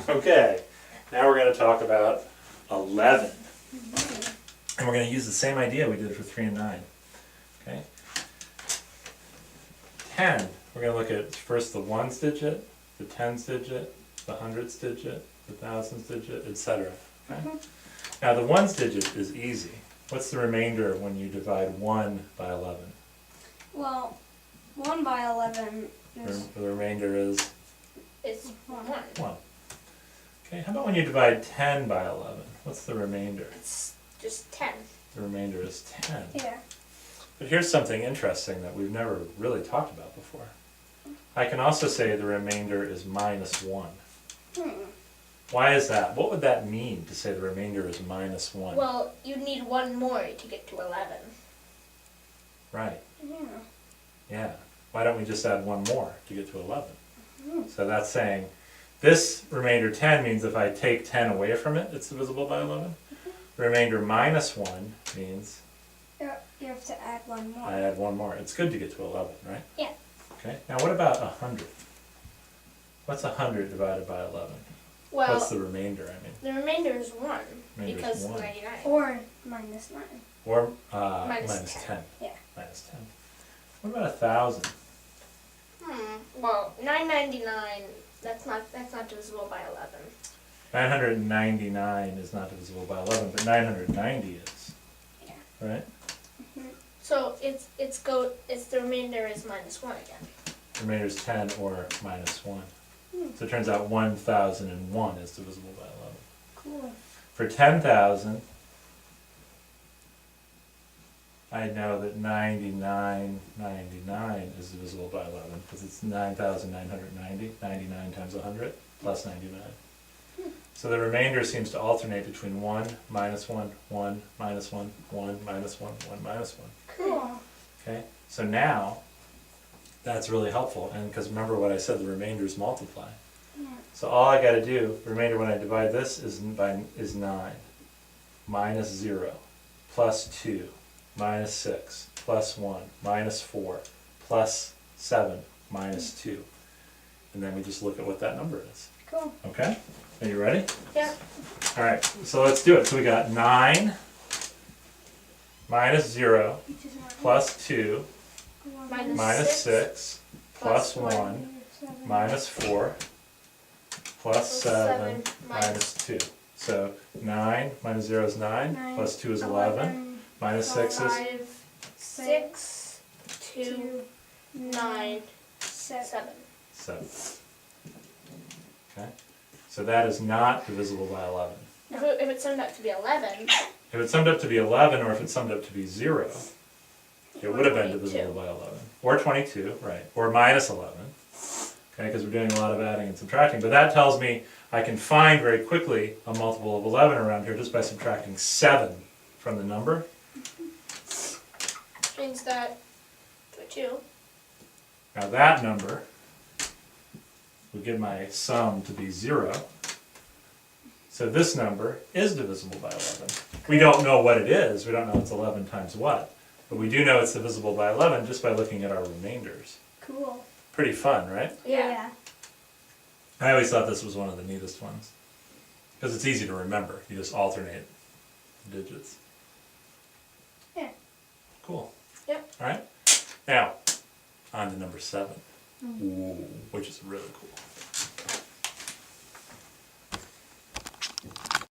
Okay, now we're going to talk about 11. And we're going to use the same idea we did for 3 and 9. Okay? 10, we're going to look at first the ones digit, the tens digit, the hundreds digit, the thousands digit, etc. Okay? Now the ones digit is easy. What's the remainder when you divide 1 by 11? Well, 1 by 11 is... The remainder is? It's 1. 1. Okay, how about when you divide 10 by 11? What's the remainder? It's just 10. The remainder is 10. Yeah. But here's something interesting that we've never really talked about before. I can also say the remainder is minus 1. Why is that? What would that mean to say the remainder is minus 1? Well, you need 1 more to get to 11. Right. Yeah. Yeah. Why don't we just add 1 more to get to 11? So that's saying this remainder 10 means if I take 10 away from it, it's divisible by 11. The remainder minus 1 means You have to add 1 more. I add 1 more. It's good to get to 11, right? Yeah. Okay. Now what about 100? What's 100 divided by 11? Well, What's the remainder, I mean? the remainder is 1 Remainder because is 1. 99. Or minus 9. Or Minus minus 10. 10. Yeah. Minus 10. What about 1,000? Well, 999. That's not divisible by 11. 999 is not divisible by 11, but 990 is. Yeah. Right? So it's the remainder is minus 1 again. The remainder is 10 or minus 1. So it turns out 1,001 is divisible by 11. Cool. For 10,000, I know that 9999 is divisible by 11 because it's 9,990, 99 times 100 plus 99. So the remainder seems to alternate between 1, minus 1, 1, minus 1, 1, minus 1, 1, minus 1. Cool. Okay, so now that's really helpful, and because remember what I said, the remainders multiply. Yeah. So all I got to do, the remainder when I divide this is 9, minus 0, plus 2, minus 6, plus 1, minus 4, plus 7, minus 2. And then we just look at what that number is. Cool. Okay? Are you ready? Yeah. All right, so let's do it. So we got 9 minus 0 plus 2 minus 6 plus 1 minus 4 plus 7 minus 2. So 9 minus 0 is 9, plus 2 is 11, minus 6 is 5, 6, 2, 9, 7. 7. Okay? So that is not divisible by 11. If it summed up to be 11, If it summed up to be 11 or if it summed up to be 0, it would have been 22. divisible by 11. Or 22, right. Or minus 11. Okay, because we're doing a lot of adding and subtracting. But that tells me I can find very quickly a multiple of 11 around here just by subtracting 7 from the number. which means that 2. Now that number would give my sum to be 0. So this number is divisible by 11. We don't know what it is. We don't know it's 11 times what. But we do know it's divisible by 11 just by looking at our remainders. Cool. Pretty fun, right? Yeah. I always thought this was one of the neatest ones. Because it's easy to remember. You just alternate the digits. Yeah. Cool. Yep. All right. Now, on to number 7, which is really cool.